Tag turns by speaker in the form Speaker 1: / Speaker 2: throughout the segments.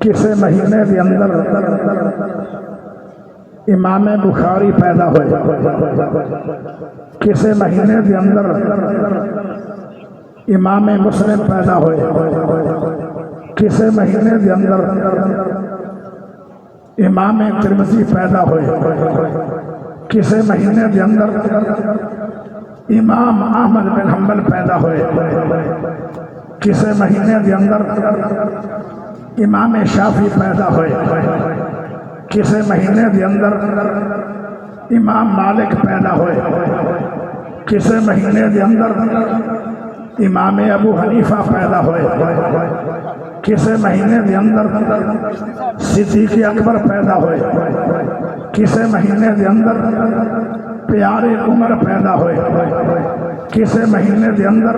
Speaker 1: کسے مہینے کے اندر امام بخاری پیدا ہوئے، کسے مہینے کے اندر امام مسلم پیدا ہوئے، کسے مہینے کے اندر امام ترمذی پیدا ہوئے، کسے مہینے کے اندر امام احمد بن حنبل پیدا ہوئے، کسے مہینے کے اندر امام شافعی پیدا ہوئے، کسے مہینے کے اندر امام مالک پیدا ہوئے، کسے مہینے کے اندر امام ابو حنیفہ پیدا ہوئے، کسے مہینے کے اندر صدیق اکبر پیدا ہوئے، کسے مہینے کے اندر پیارے عمر پیدا ہوئے، کسے مہینے کے اندر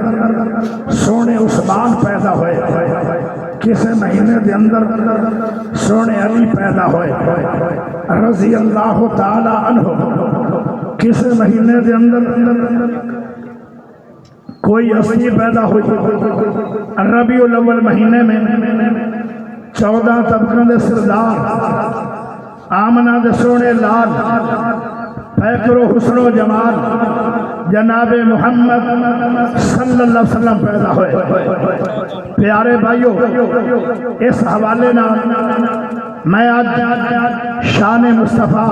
Speaker 1: سونے عثمان پیدا ہوئے، کسے مہینے کے اندر سونے علی پیدا ہوئے رضی اللہ تعالی عنہ، کسے مہینے کے اندر کوئی ہستی پیدا ہوئی ربیع الاول مہینے میں 14 طبقوں دے سردار آمنہ دے سونے لال فیکر و حسن و جمال جناب محمد صلی اللہ علیہ وسلم پیدا ہوئے۔ پیارے بھائیو، اس حوالے نہ میں آج شان مصطفیٰ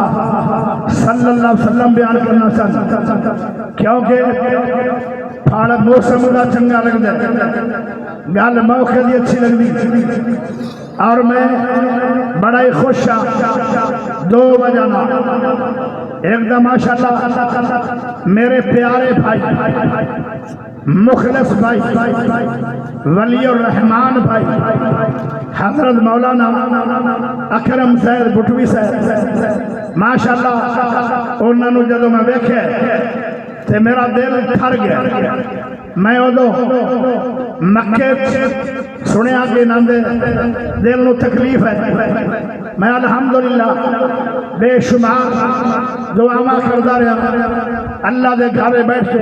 Speaker 1: صلی اللہ علیہ وسلم بیان کرنا چاہتا کیونکہ پھاڑا موسم دا چنگا لگ دے گل موقع دی اچھی لگ دی اور میں بڑا ہی خوش ہاں دو وجہ نہ۔ ایک دم ماشاءاللہ میرے پیارے بھائی مخلص بھائی ولی الرحمان بھائی حضرت مولانا اکرم زید بٹوی صاحب ماشاءاللہ انہوں نے جدو میں دیکھے تے میرا دل تھر گیا۔ میں ادو مکے سنیا کہ ناندے دل نو تکلیف ہے، میں الحمدللہ بے شمار دعا کردا رہا اللہ دے گھر بیٹھ کے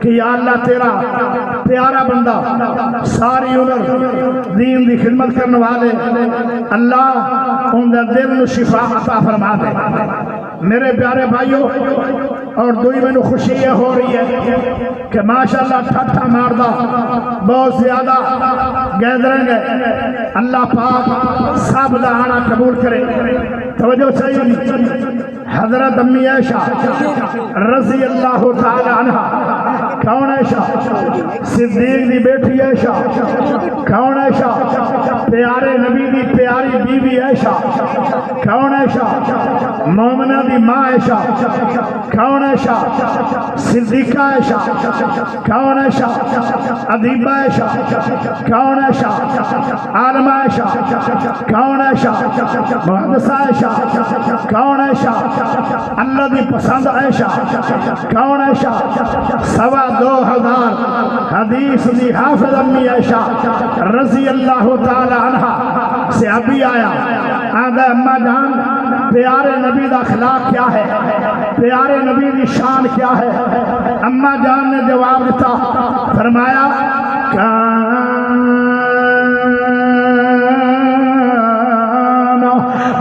Speaker 1: کہ یا اللہ تیرا پیارا بندہ ساری عمر دین دی خدمت کرنے والے اللہ ان دے دل نو شفا عطا فرما دے۔ میرے پیارے بھائیوں، اور دوئی میں نو خوشی یہ ہو رہی ہے کہ ماشاءاللہ ٹھٹھا ماردہ بہت زیادہ گیدرنگ ہے، اللہ پاک سب دا آنا قبول کرے۔ توجہ چاہیے حضرت امی عائشہ رضی اللہ تعالی عنہ، کون عائشہ؟ صدیق دی بیٹی عائشہ، کون عائشہ؟ پیارے نبی دی پیاری بیوی عائشہ، کون عائشہ؟ مومنہ دی ماں عائشہ، کون عائشہ؟ صدیقہ عائشہ، کون عائشہ؟ ادیبہ عائشہ، کون عائشہ؟ عالمہ عائشہ، کون عائشہ؟ محدثہ عائشہ، کون عائشہ؟ اللہ دی پسند عائشہ، کون عائشہ؟ 2,500 حدیث دی حافظ امی عائشہ رضی اللہ تعالی عنہ سے ابھی آیا آدھا اماں جان پیارے نبی دا اخلاق کیا ہے، پیارے نبی دی شان کیا ہے؟ اماں جان نے جواب دیتا، فرمایا کان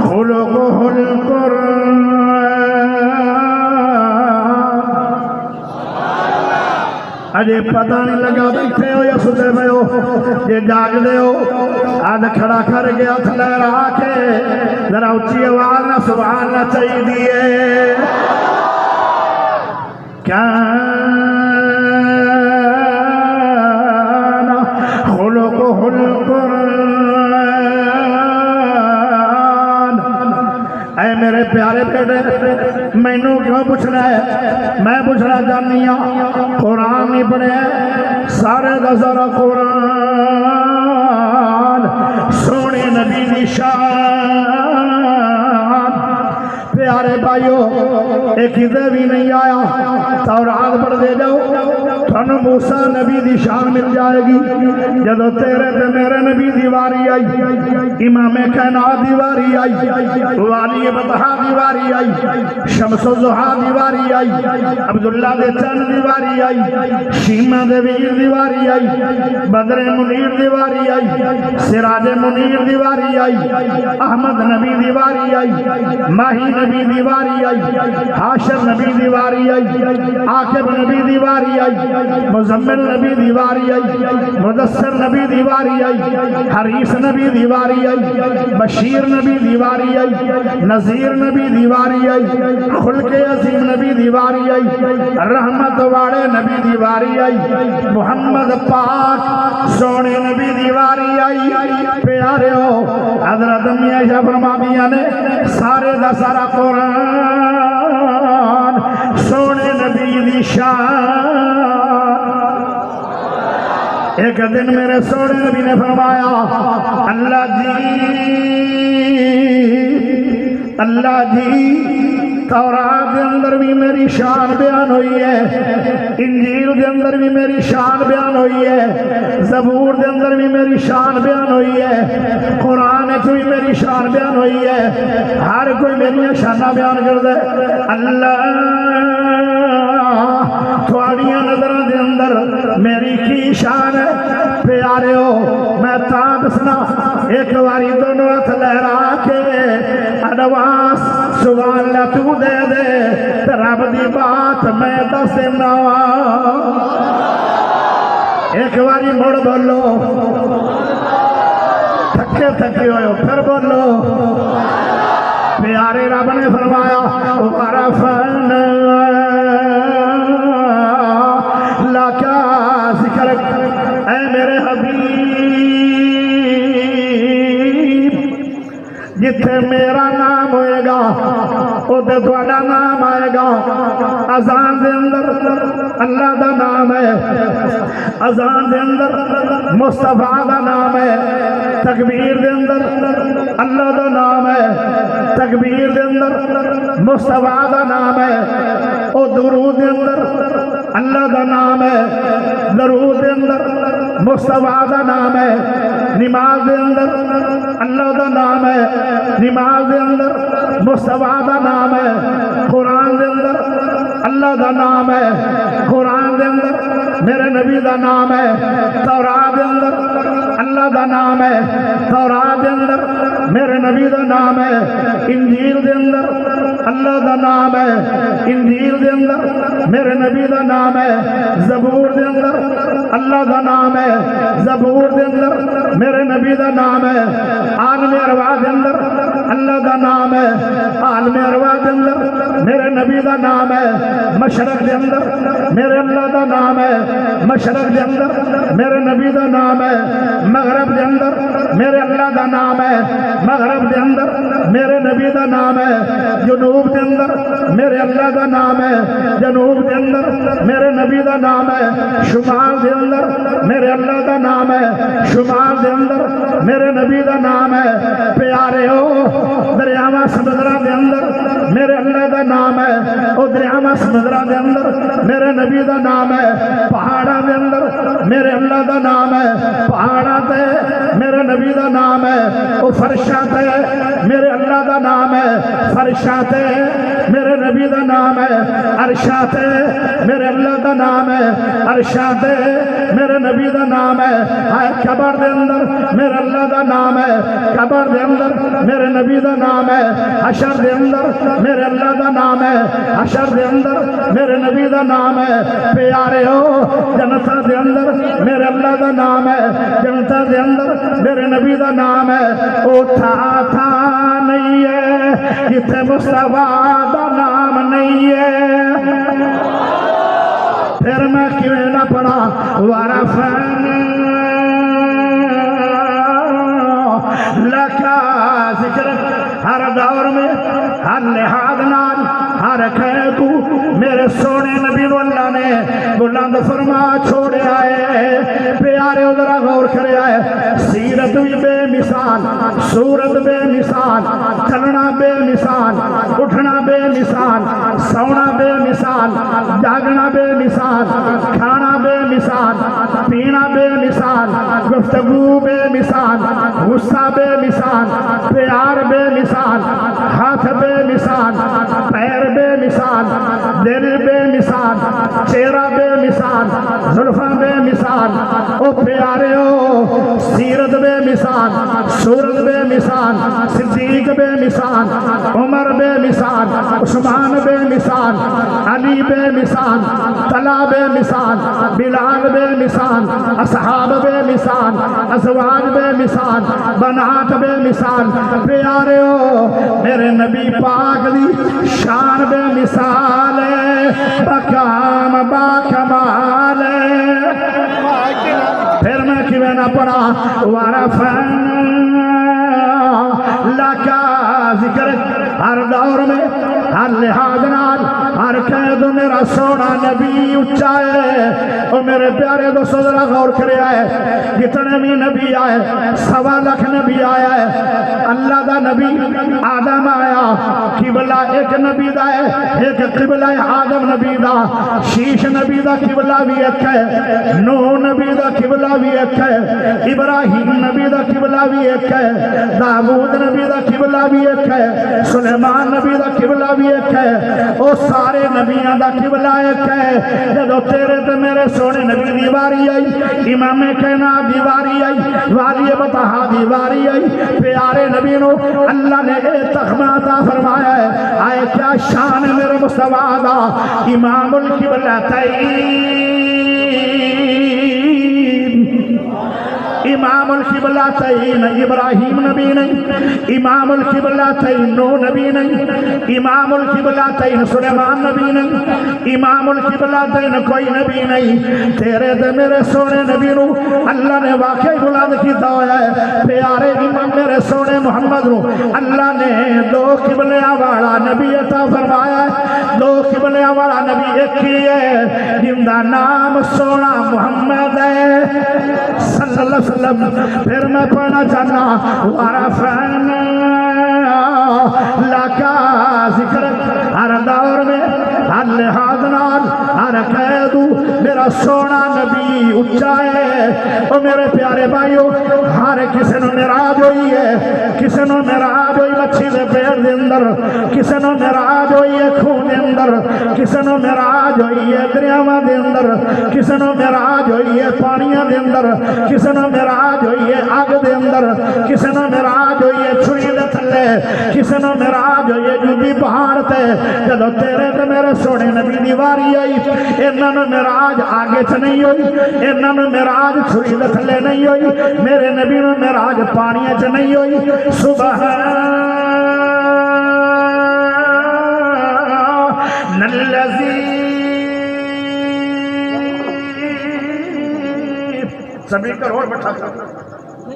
Speaker 1: خلقہ القرآن۔ اجے پتہ نہیں لگا بیٹھے ہو یا ستے پے ہو، جے جاگ دے ہو آدھ کھڑا کر گیا ہاتھ لہرا کے ذرا اچھی آواز نہ سبحان اللہ چاہیے دیئے۔ کان خلقہ القرآن۔ اے میرے پیارے بیٹے، میں نو کیوں پوچھنا ہے؟ میں پوچھنا جانی ہوں قرآن نہیں پڑھے سارے دسارا قرآن سونے نبی دی شان۔ پیارے بھائیو، ایک ہی بھی نہیں آیا تورات پڑھ دے جاؤ تن موسیٰ نبی دی شان مل جائے گی جدو تیرے تے میرے نبی دیواری آئی امام کائنات دیواری آئی والی بطحا دیواری آئی شمس و زحا دیواری آئی عبداللہ دے چند دیواری آئی شیمہ دے ویر دیواری آئی بدر منیر دیواری آئی سراج منیر دیواری آئی احمد نبی دیواری آئی ماہی نبی دیواری آئی حاشر نبی دیواری آئی عاقب نبی دیواری آئی مزمل نبی دیواری آئی مدثر نبی دیواری آئی حریص نبی دیواری آئی بشیر نبی دیواری آئی نذیر نبی دیواری آئی خلق عظیم نبی دیواری آئی رحمت واڑے نبی دیواری آئی محمد پاک سونے نبی دیواری آئی پیارے ہو حضرت میاں شاہ فرما دیا نے سارے دا سارا قرآن سونے نبی دی شان ایک دن میرے سونے نبی نے فرمایا اللہ جی تورات دے اندر بھی میری شان بیان ہوئی ہے انجیل دے اندر بھی میری شان بیان ہوئی ہے زبور دے اندر بھی میری شان بیان ہوئی ہے قرآن چ بھی میری شان بیان ہوئی ہے ہر کوئی میری شانہ بیان کر دے اللہ تھوڑیاں نظروں دے اندر میری کی شان ہے پیارے ہو میں تاں دسنا ایک واری دونوں ہاتھ لہرا کے اڈوانس سبحان اللہ تو دے دے رب دی بات میں دس دینا ایک واری مڑ بولو تھکے تھکے ہوئے پھر بولو پیارے رب نے فرمایا وَعَرَفَنَا لَكَ ذِكْرَكَ اے میرے حبیب جتھے میرا نام ہوئے گا ادھے تھوڑا نام آئے گا اذان دے اندر اللہ دا نام ہے اذان دے اندر مصطفیٰ دا نام ہے تکبیر دے اندر اللہ دا نام ہے تکبیر دے اندر مصطفیٰ دا نام ہے او درود دے اندر اللہ دا نام ہے درود دے اندر مصطفیٰ دا نام ہے نماز دے اندر اللہ دا نام ہے نماز دے اندر مصطفیٰ دا نام ہے قرآن دے اندر اللہ دا نام ہے قرآن دے اندر میرے نبی دا نام ہے تورات دے اندر اللہ دا نام ہے تورات دے اندر میرے نبی دا نام ہے انجیل دے اندر اللہ دا نام ہے انجیل دے اندر میرے نبی دا نام ہے زبور دے اندر اللہ دا نام ہے زبور دے اندر میرے نبی دا نام ہے عالم ارواح دے اندر اللہ دا نام ہے عالم ارواح دے اندر میرے نبی دا نام ہے مشرق دے اندر میرے اللہ دا نام ہے مشرق دے اندر میرے نبی دا نام ہے مغرب دے اندر میرے اللہ دا نام ہے مغرب دے اندر میرے نبی دا نام ہے جنوب دے اندر میرے اللہ دا نام ہے جنوب دے اندر میرے نبی دا نام ہے شمال دے اندر میرے اللہ دا نام ہے شمال دے اندر میرے نبی دا نام ہے پیارے ہو دریاواں سمندراں دے اندر میرے اللہ دا نام ہے او دریاواں سمندراں دے اندر میرے نبی دا نام ہے پہاڑاں دے اندر میرے اللہ دا نام ہے پہاڑاں تے میرے نبی دا نام ہے او فرشاں تے میرے اللہ دا نام ہے فرشاں تے میرے نبی دا نام ہے عرشاں تے میرے اللہ دا نام ہے عرشاں تے میرے نبی دا نام ہے قبر دے اندر میرے اللہ دا نام ہے قبر دے اندر میرے نبی دا نام ہے حشر دے اندر میرے اللہ دا نام ہے حشر دے اندر میرے نبی دا نام ہے پیارے ہو جنتہ دے اندر میرے اللہ دا نام ہے جنتہ دے اندر میرے نبی دا نام ہے او تھا نہیں ہے جتھے مصطفیٰ دا نام نہیں ہے پھر میں کیوں نہ پڑھا وَعَرَفَنَا لَكَ ذِكْرَكَ ہر دور میں ہر لحاظ نال ہر خیر تو میرے سونے نبی نو اللہ نے بلند فرما چھوڑیا ہے پیارے ذرا غور کریا ہے سیرت بھی بے مثال صورت بے مثال چلنا بے مثال اٹھنا بے مثال سونا بے مثال جاگنا بے مثال کھانا بے مثال پینا بے مثال گفتگو بے مثال غصہ بے مثال پیار بے مثال ہاتھ بے مثال پیر بے مثال دل بے مثال چہرہ بے مثال زلفاں بے مثال او پیارے ہو سیرت بے مثال صورت بے مثال صدیق بے مثال عمر بے مثال عثمان بے مثال علی بے مثال طلحہ بے مثال بلال بے مثال اصحاب بے مثال ازواج بے مثال بنات بے مثال پیارے ہو میرے نبی پاک دی شان بے مثال ہے مقام با کمال ہے پھر میں کیوں نہ پڑھا وَرَفَعْنَا لَكَ ذکر ہر دور میں ہر لحاظ نال ہر قید میرا سونا نبی اچھا ہے اور میرے پیارے دوستو ذرا غور کرے آئے جتنے بھی نبی آئے 1.25 لاکھ نبی آیا ہے اللہ دا نبی آدم آیا قبلہ ایک نبی دا ہے ایک قبلہ آدم نبی دا شیش نبی دا قبلہ بھی ایک ہے نوح نبی دا قبلہ بھی ایک ہے ابراہیم نبی دا قبلہ بھی ایک ہے داؤد نبی دا قبلہ بھی ایک ہے سلیمان نبی دا قبلہ بھی ایک ہے او سارے نبیاں دا قبلہ ایک ہے جدو تیرے تے میرے سونے نبی دیواری آئی امام کہنا دیواری آئی والی بطحا دیواری آئی پیارے نبی نو اللہ نے ایک تخمہ عطا فرمایا ہے آئے کیا شان میرے مصطفیٰ دا امام القبلہ امام القبلتین ابراہیم نبی نہیں امام القبلتین نوح نبی نہیں امام القبلتین سلیمان نبی نہیں امام القبلتین کوئی نبی نہیں تیرے دے میرے سونے نبی نو اللہ نے واقعی بلند کی دعا ہے پیارے امام میرے سونے محمد نو اللہ نے 2 قبلیاں والا نبی عطا فرمایا ہے 2 قبلیاں والا نبی ایک ہی ہے جن دا نام سونا محمد ہے صلی اللہ علیہ وسلم پھر میں پڑھنا چاہنا وَرَفَعْنَا لَكَ ذکر ہر دور میں ہر لحاظ نال ہر قیدو میرا سونا نبی اچھا ہے اور میرے پیارے بھائیو ہر کسی نو معراج ہوئی ہے کسی نو معراج ہوئی مچھی دے پیڑ دے اندر کسی نو معراج ہوئی ہے خون دے اندر کسی نو معراج ہوئی ہے دریاواں دے اندر کسی نو معراج ہوئی ہے پانیاں دے اندر کسی نو معراج ہوئی ہے آگ دے اندر کسی نو معراج ہوئی ہے چھری دے تھلے کسی نو معراج ہوئی ہے جودی پہاڑ تے جدو تیرے تے میرے سونے نبی دی واری آئی انہاں نو معراج آگے چ نہیں ہوئی انہاں نو معراج چھری دے تھلے نہیں ہوئی میرے نبی نو معراج پانیاں چ نہیں ہوئی سبحان الذی سپیکر اور بٹھا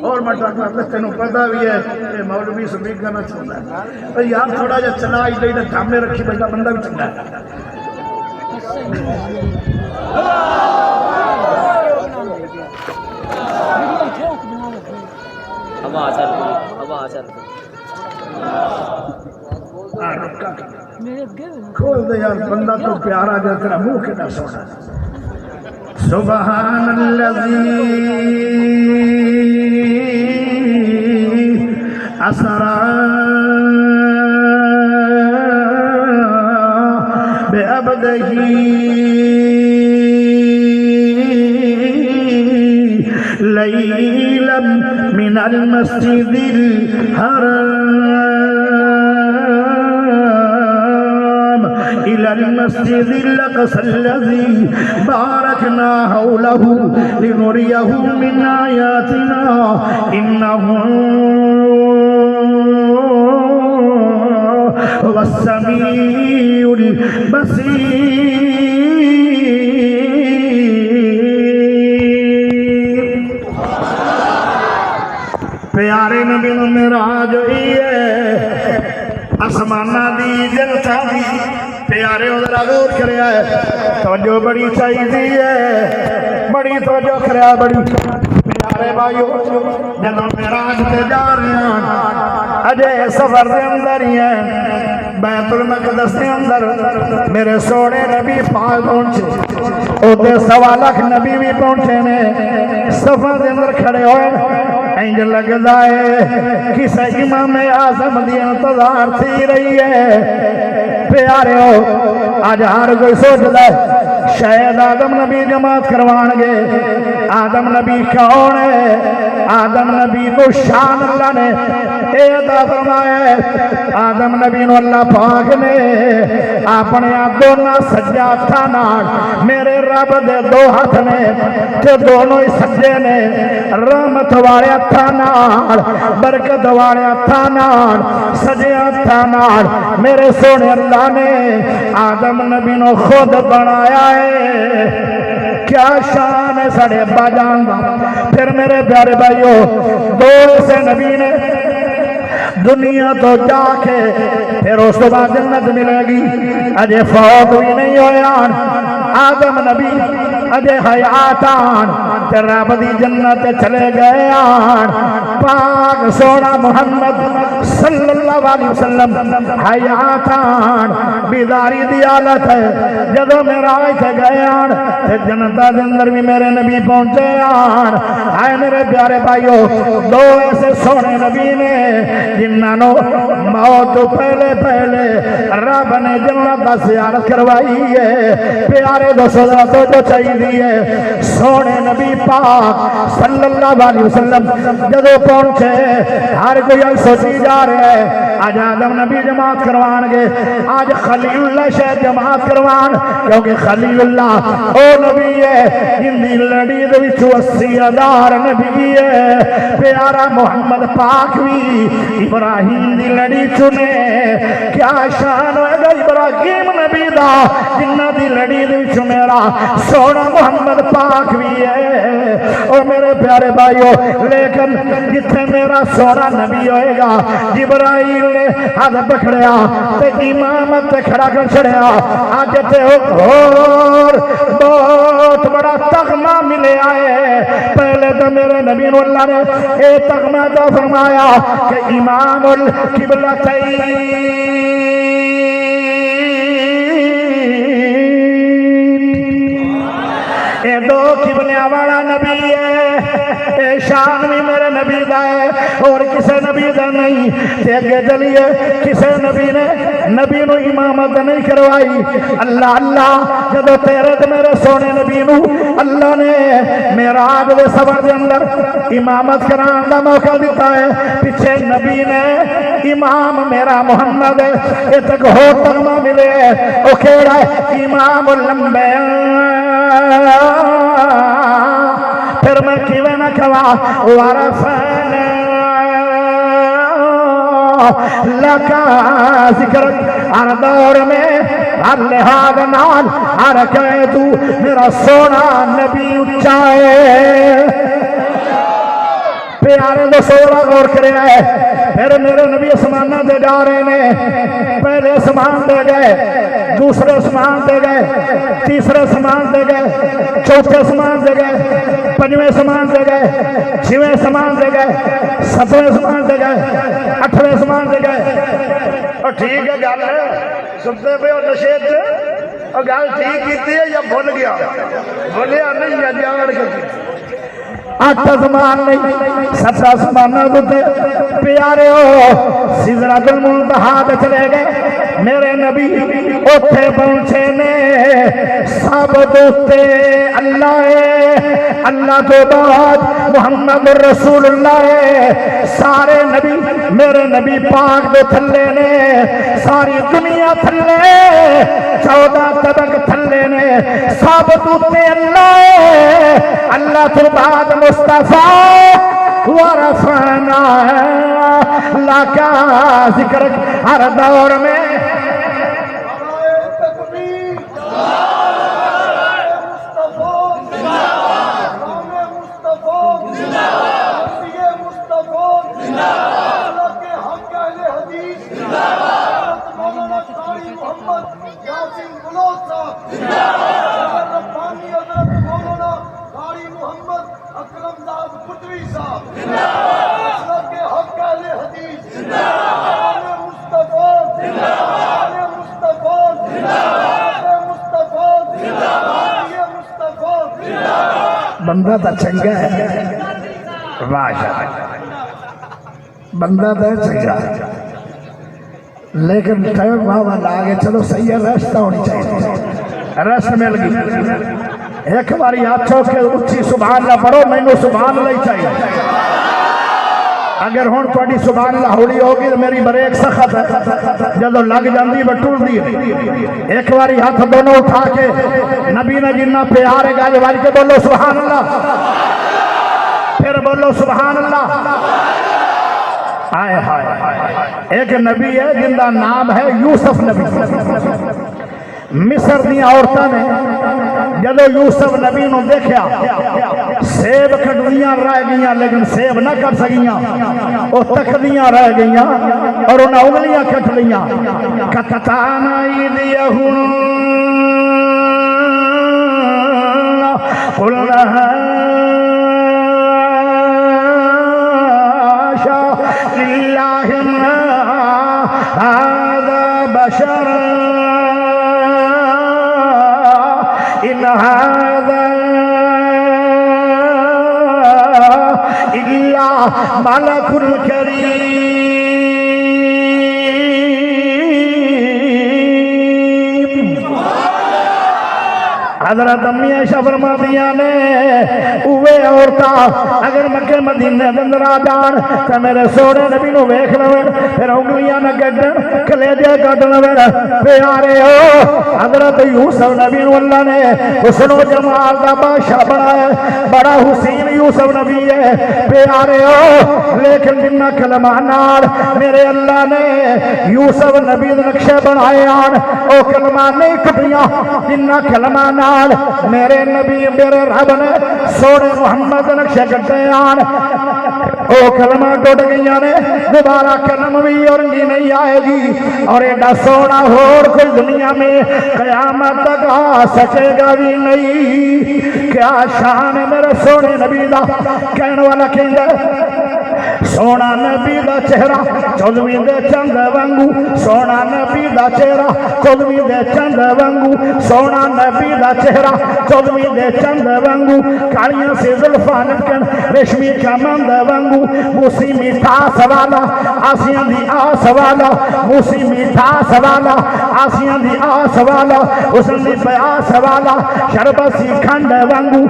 Speaker 1: اور بٹھا کر تینوں پتہ بھی ہے کہ مولوی سپیکر نہ چھوڑنا ہے یار تھوڑا جا چلا ادھر ادھر دھامے رکھی بیٹھا بندہ بھی چنگا ہے کھول دے یار بندہ تو پیارا جا تیرا منہ کیڑا سونا سبحان الذی اسرا بعبدہ لیلا من المسجد الحرام إلى المسجد الأقصى الذي باركنا حوله لنريه من آياتنا إنه هو السميع البصير پیارے نبی نو معراج ہوئی ہے آسمانہ دی جنتا دی پیارے ادھر غور کریا ہے توجہ بڑی چاہیے ہے بڑی توجہ کریا بڑی پیارے بھائیو جدوں معراج تے جا رہے ہیں اجے سفر دے اندر ہی ہیں بیت المقدس دے اندر میرے سونے نبی پاک پہنچے اوتے 1.25 لاکھ نبی بھی پہنچے نے سفر دے اندر کھڑے ہوئے انج لگدا ہے کسے امام اعظم دی انتظار تھی رہی ہے پیارے ہو آج ہر کوئی سوچدا ہے شاید آدم نبی جماعت کروان گے آدم نبی کون ہے آدم نبی کو شان اللہ نے اے عطا فرمایا ہے آدم نبی نو اللہ پاک نے اپنے دونوں سجا ہتھاں نال میرے رب دے 2 ہاتھ نے تے دونوں ہی سجے نے رحمت والے ہتھاں نال برکت والے ہتھاں نال سجے ہتھاں نال میرے سونے اللہ نے آدم نبی نو خود بنایا ہے کیا شان ہے سڑے ابا جان دا پھر میرے پیارے بھائیو 2 ایسے نبی نے دنیا تو جا کے پھر اس تو بعد جنت ملے گی اجے فوت بھی نہیں ہویان آدم نبی اجے حیاتان تے رب دی جنت چلے گئے آن پاک سونا محمد صلی اللہ علیہ وسلم حیاتان بیداری دی حالت ہے جدو میرا تے گئے آن تے جنت دے اندر بھی میرے نبی پہنچے آن آئے میرے پیارے بھائیو 2 ایسے سونے نبی نے جنہاں نو موت پہلے رب نے جنت دا زیارت کروائی ہے پیارے دوستو تو جو چاہیے ہے سونے نبی پاک صلی اللہ علیہ وسلم جدو پہنچے ہر کوئی سوچی جا رہے ہیں آج آدم نبی جماعت کروان گے آج خلیل اللہ شاید جماعت کروان کیونکہ خلیل اللہ او نبی ہے جن دی لڑی دے وچوں 80,000 نبی ہے پیارا محمد پاک بھی ابراہیم دی لڑی چنے کیا شان ہوئے گا ابراہیم نبی دا جنہ دی لڑی دے وچوں میرا سونا محمد پاک بھی ہے اور میرے پیارے بھائیو لیکن جتنے میرا سونا نبی ہوئے گا جبرائیل نے ہاتھ پکڑیا تے امامت تے کھڑا کر چھڑیا آج تے اور بہت بڑا تغمہ ملے آئے پہلے تو میرے نبی اللہ نے اے تغمہ دا فرمایا کہ امام القبلتین اے 2 قبلے والا نبی ہے اے شان بھی میرے نبی دا ہے اور کسے نبی دا نہیں تے اگے چلیے کسے نبی نے نبی نو امامت نہیں کروائی اللہ اللہ جدو تیرے تے میرے سونے نبی نو اللہ نے معراج دے سفر دے اندر امامت کران دا موقع دیتا ہے پیچھے نبی نے امام میرا محمد ہے یہ تک ہو تغمہ ملے او کہڑا ہے امام الانبیاء پھر میں کیویں نہ کھوا ورفعنا لکا ذکر ہر دور میں ہر لحاظ نال ہر کہے تو میرا سونا نبی اچھائے پیارے دو سوڑا غور کرے آئے پھر میرے نبی اسمانہ دے جا رہے نے پہلے اسمان دے گئے دوسرے اسمان دے گئے تیسرے اسمان دے گئے چوتھے اسمان دے گئے پنجویں اسمان دے گئے چھویں اسمان دے گئے ساتویں اسمان دے گئے اٹھویں اسمان دے گئے اور ٹھیک ہے گل سنتے پہ اور نشید اور گل ٹھیک کیتی ہے یا بھول گیا بھولیا نہیں یا جان کے 8 اسمان نہیں 7 اسمانہ دوتے پیارے ہو سدرۃ المنتہا تے چلے گئے میرے نبی اوتھے پہنچے نے سب دوتے اللہ ہے اللہ تو بعد محمد رسول اللہ ہے سارے نبی میرے نبی پاک دے تھلے نے ساری دنیا تھلے 14 طبق تھلے نے سب دوتے اللہ ہے اللہ تو بعد مصطفیٰ ورفعنا لکا ذکر ہر دور میں بندہ تو چنگا ہے ماشاء بندہ تو چنگا لیکن ٹائم بابا لاگے چلو صحیح ہے رشتہ ہونی چاہیے رشت مل گئی ایک باری ہاتھوں کے اچھی سبحان اللہ پڑھو مینوں سبحان اللہ ہی چاہیے اگر ہون تھوڑی سبحان اللہ ہولی ہوگی تو میری بریک سخت ہے جدو لگ جاندی بٹول دی ایک باری ہاتھ دونوں اٹھا کے نبی نے جنہ پیارے گاج باری کے بولو سبحان اللہ پھر بولو سبحان اللہ آئے ہائے ایک نبی ہے جن کا نام ہے یوسف نبی مصر دیا عورتوں نے جدو یوسف نبی نو دیکھیا سیب کھڑیاں رہ گئیاں لیکن سیب نہ کر سکیاں وہ تکھدیاں رہ گئیاں اور انہیں انگلیاں کٹ لیاں کتان ایدیہم قلنا حاشا للہ ما هذا بشر إن هذا إلا ملك كريم حضرت امی عائشہ فرماتی نے اوے عورتاں اگر مکے مدینے دے اندر آ جان تے میرے سونے نبی نو ویکھ لون پھر انگلیاں نہ کڈن کلیجے کڈ لون پیارے ہو حضرت یوسف نبی نو اللہ نے حسن و جمال دا بادشاہ بنایا بڑا حسین یوسف نبی ہے پیارے ہو لیکن جنہ کلمہ نال میرے اللہ نے یوسف نبی دے نقشے بنائے آن او کلمہ نہیں کٹیاں جنہ کلمہ نال میرے نبی میرے رب نے سونے محمد نقشے کٹے آن او کلمہ ٹوٹ گئیاں نے دوبارہ کلم بھی اورنگی نہیں آئے گی اور ایڈا سونا اور کوئی دنیا میں قیامت تک آ سکے گا بھی نہیں کیا شان ہے میرے سونے نبی دا کہنے والا کہنگا سونا نبی دا چہرہ چودویں دے چند وانگو سونا نبی دا چہرہ چودویں دے چند وانگو سونا نبی دا چہرہ چودویں دے چند وانگو کالیاں سے زلفان کن ریشمی کمند وانگو موسی میٹھا سوالا آسیاں دی آس والا موسی میٹھا سوالا آسیاں دی آس والا حسن دی پیاس والا شربسی کھنڈ وانگو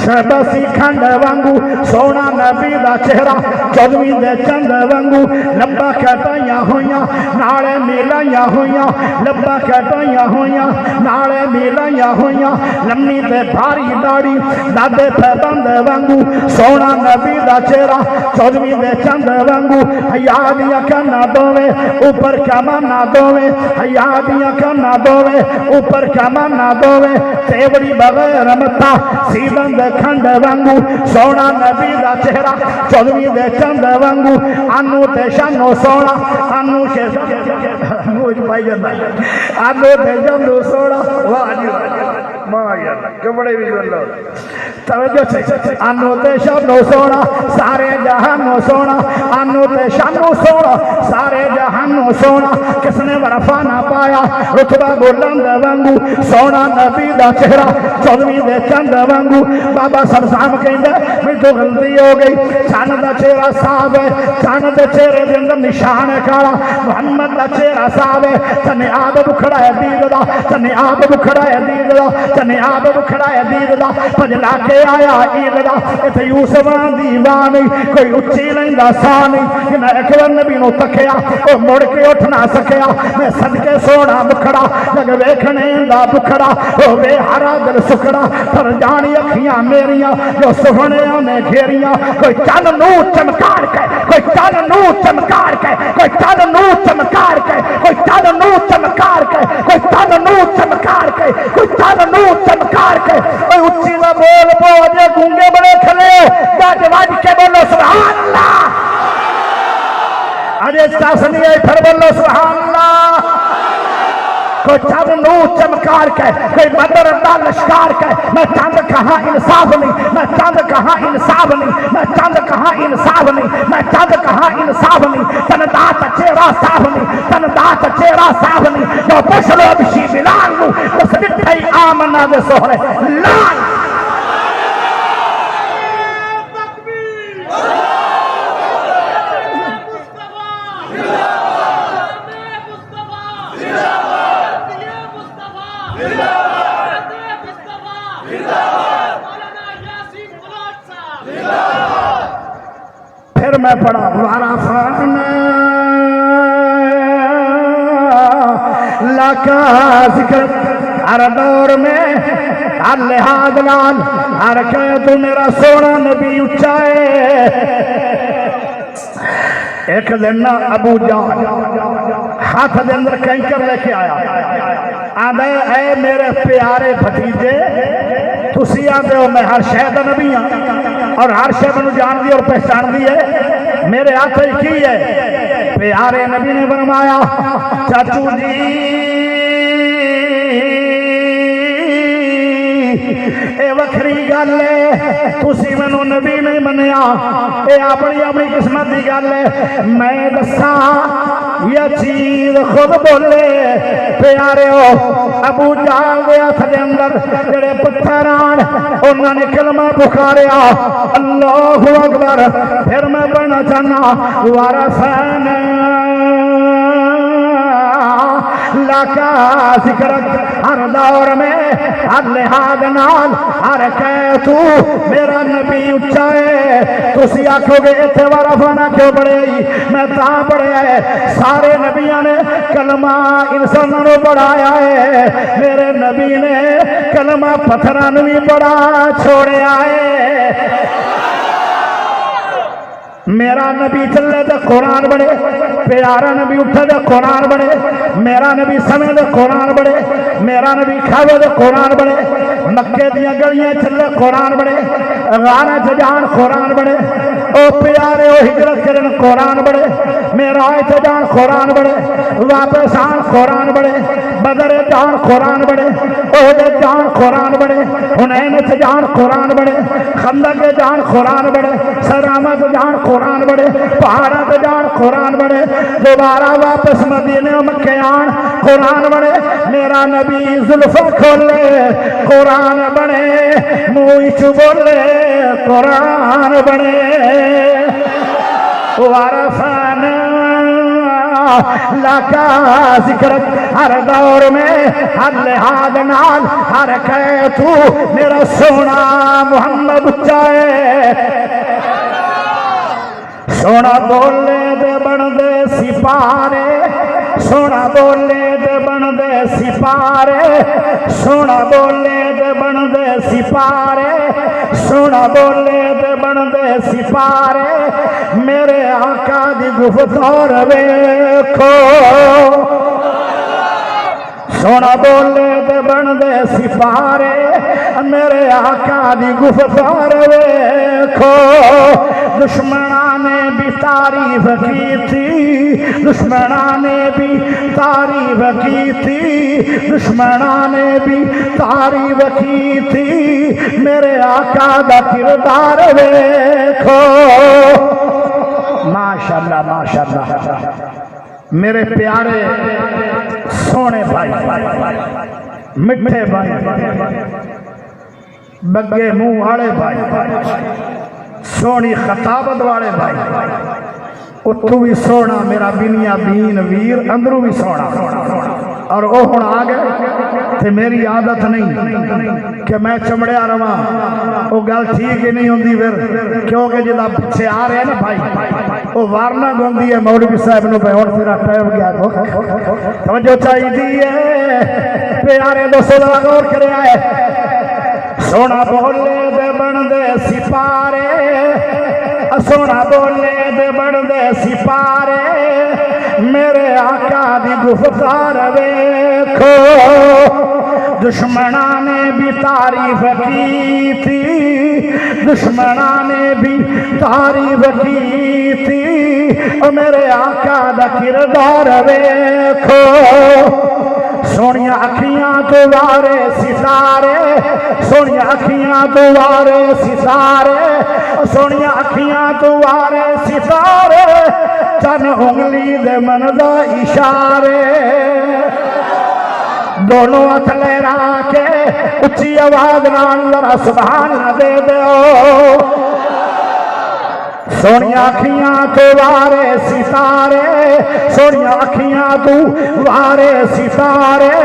Speaker 1: شربسی کھنڈ وانگو سونا نبی دا چہرہ چودویں دے چند وانگو لبا کٹائیاں ہویاں نالے میلائیاں ہویاں لبا کٹائیاں ہویاں نالے میلائیاں ہویاں لمنی تے بھاری داڑی دادے پہ بند وانگو سونا نبی دا چہرہ چودویں دے چند وانگو حیا دیا کنا دوویں اوپر کمانا دوویں حیا دیا کنا دوویں اوپر کمانا دوویں تیوڑی بغیر متا سیدن دے کھنڈ وانگو سونا نبی دا چہرہ چودویں دے چند وانگو آنو تے شانو سونا آنو تے جندو سونا واجی مایا کبڑے بھی بندہ توجہ سے آنو تے شانو سونا سارے جہانو سونا آنو تے شانو سونا سارے جہانو سونا کس نے ورفا نہ پایا رتبہ بلند وانگو سونا نبی دا چہرہ چودویں دے چند وانگو بابا سرسام کہندے میں تو غلطی ہو گئی چاند دا چہرہ صاحب ہے چاند دے چہرے دے اندر نشان ہے کالا محمد دا چہرہ صاحب ہے تنے آب بکھڑا ہے دید دا تنے آب بکھڑا ہے دید دا تنے آب بکھڑا ہے دید دا پجلا کے آیا عید دا ایتھے یوسف دیوانی کوئی اچھی لیندہ سانی کہ میں اکبر نبی نو تکیا او مڑ کے اٹھ نہ سکیا میں صدقے سونا بکھڑا جگ ویکھنے دا بکھڑا او بے ہرا دل سکڑا پر جانی اکھیاں میریاں جو سہنیاں میں گھیریاں کوئی چند نور چمکار کے کوئی چند نور چمکار کے کوئی چند نور چمکار کے کوئی چند نور چمکار کے کوئی چند نور چمکار کے کوئی چند نور چمکار کے کوئی اچھی نہ بول پوجے گونگے بڑے کھلے گاج واج کے بولو سبحان اللہ اجے چاسنی ہے پھر بولو سبحان اللہ کوئی چند نور چمکار کے کوئی بدر دا لشکار کے میں چند کہاں انصاف نہیں میں چند کہاں انصاف نہیں میں چند کہاں انصاف نہیں میں چند کہاں انصاف نہیں تن دات چہرہ صاف نہیں تن دات چہرہ صاف نہیں جو پشلو بشی بلال نو اس نٹھائی آمنہ دے سوہرے لال میں پڑھا وارفعنا لکا ذکر، ہر دور میں ہر لحاظ نال ہر کہ تو میرا سونا نبی اچھا ہے۔ ایک دن ابو جہل ہاتھ دے اندر کنکر لے کے آیا، آدھے اے میرے پیارے بھتیجے تسی آدھے ہو میں ہر شہد نبی ہاں اور ہر شہد نو جان دی اور پہچان دی ہے، میرے ہاتھ کی ہے؟ پیارے نبی نے فرمایا چاچو جی اے وکھری گل ہے، تسی مینوں نبی نہیں منیا، اے اپنی اپنی قسمت دی گل ہے۔ میں دساں یہ چیز خود بولے پیارے ہو ابو جہل دے ہاتھ دے اندر جڑے پتھر آن انہاں نے کلمہ پکاریا اللہ اکبر۔ پھر میں پڑھنا چاہنا وارفعنا لکا ذکرک، ہر دور میں ہر لحاظ نال ہر کہ تو میرا نبی اچھا ہے۔ تسی آکھو گے اتنے وارفعنا کیوں پڑھے؟ میں تاں پڑھیا ہے سارے نبیاں نے کلمہ انسانوں نے پڑھایا ہے، میرے نبی نے کلمہ پتھراں بھی پڑھا چھوڑیا ہے۔ میرا نبی چلے تو قرآن بڑھے، پیارا نبی اٹھے تو قرآن بڑھے، میرا نبی سمے تو قرآن بڑھے، میرا نبی کھاوے تو قرآن بڑھے، مکے دیاں گلیاں چلے قرآن بڑھے، غارہ جان قرآن بڑھے، او پیارے او ہجرت کرن قرآن بڑھے، میرا جان قرآن بڑھے، واپس آن قرآن بڑھے، بدر جان قرآن بڑھے، احد جان قرآن بڑھے، حنین جان قرآن بڑھے، خندق جان قرآن بڑھے، سرامت جان قرآن بڑھے، پہاڑات جان قرآن بڑھے، دوبارہ واپس مدینے مکے آن قرآن بڑھے، میرا نبی زلفہ کھولے قرآن بڑھے، منہ چ بولے قرآن بڑھے۔ وارفعنا لکا ذکرک، ہر دور میں ہر لحاظ نال ہر کہ تو میرا سونا محمد اچھا ہے۔ سونا بولے دے بن دے سپارے، سونا بولے دے بن دے سپارے، سونا بولے دے بن دے سپارے، سونا بولے دے بن دے سپارے، میرے آقا دی گفتار ویکھو، سونا بولے دے بن دے سپارے، میرے آقا دی گفتار ویکھو۔ دشمناں نے بھی تعریف کی تھی، دشمناں نے بھی تعریف کی تھی، دشمناں نے بھی تعریف کی تھی، میرے آقا دا کردار ویکھو۔ ماشاءاللہ ماشاءاللہ میرے پیارے سونے بھائی، مٹھے بھائی، بگے منہ والے بھائی، سونی خطابت والے بھائی، اتو بھی سونا میرا بینیا بین ویر، اندروں بھی سونا۔ اور وہ ہن آ گئے تے میری عادت نہیں کہ میں چمڑیا رواں، وہ گل ٹھیک ہی نہیں ہوندی پھر، کیونکہ جدا پیچھے آ رہے ہیں نا بھائی وہ وارنا گوندی ہے مولوی صاحب نو پہ، ہن پھر ٹائم گیا توجہ چاہیے پیارے دوستو ذرا غور کریا ہے۔ سونا بولے دے بن دے سپارے، سونا بولے دے بن دے سپارے، میرے آقا دی گفتار ویکھو۔ دشمناں نے بھی تعریف کی تھی، دشمناں نے بھی تعریف کی تھی، اور میرے آقا دا کردار ویکھو۔ سونیاں اکھیاں تو وارے ستارے، سونیاں اکھیاں تو وارے ستارے، سونیاں اکھیاں تو وارے ستارے، چن انگلی دے مندا اشارے، دونوں ہاتھ لہرا کے اچھی آواز نال ذرا سبحان اللہ دے دیو۔ سونیاں اکھیاں تو وارے ستارے، سونیاں اکھیاں تو وارے ستارے،